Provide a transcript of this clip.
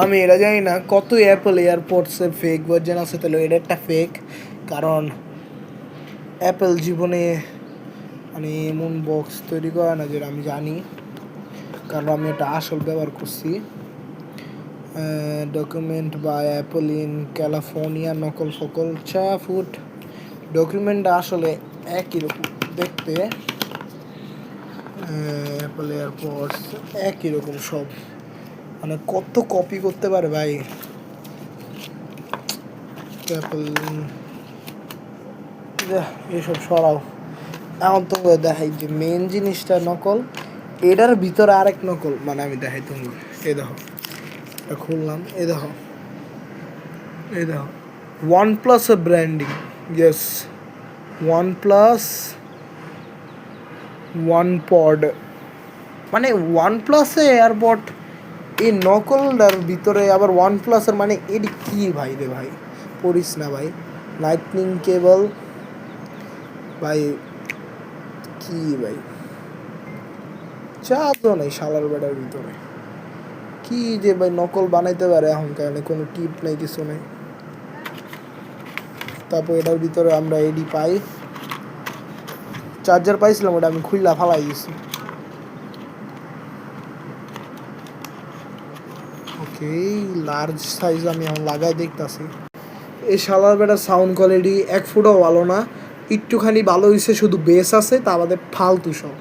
আমি এটা জানি না কত অ্যাপল এয়ারপডসের ফেক ভার্জন আছে, তাহলে এটা একটা ফেক। কারণ অ্যাপল জীবনে মানে এমন বক্স তৈরি করে না, যেটা আমি জানি, কারণ আমি এটা আসল ব্যবহার করছি। Document by Apple in California, নকল ফকল চা ফুড। ডকুমেন্টটা আসলে একই রকম দেখতে, অ্যাপল এয়ারপডস একই রকম সব, মানে কত কপি করতে পারে ভাই অ্যাপল। এসব সরাও, এখন তো দেখাই যে মেন জিনিসটা নকল, এটার ভিতরে আরেক নকল, মানে আমি দেখাই তুমি, এই দেখো এটা খুললাম, এই দেখো, এই দেখো ওয়ান প্লাসের branding, yes OnePlus one pod, মানে ওয়ান প্লাসে এয়ারপড, এই নকলটার ভিতরে আবার ওয়ান প্লাসের, মানে এটি কী ভাই রে ভাই, পড়িস না ভাই। লাইটনিং কেবল ভাই, কি ভাই চা তো নেই শালার বেটার ভিতরে, কি যে ভাই নকল বানাইতে পারে এখনকার, কোনো টিপ নেই, কিছু নেই। তারপর এটার ভিতরে আমরা এডি পাই, চার্জার পাইছিলাম, ওটা আমি খুললা ফালাই দিছি। ওকে, লার্জ সাইজ আমি এখন লাগাই দেখতেছি। এই শালার বেটার সাউন্ড কোয়ালিটি এক ফুটও ভালো না, একটুখানি ভালো হয়েছে শুধু বেস আছে, তা আমাদের ফালতু সব।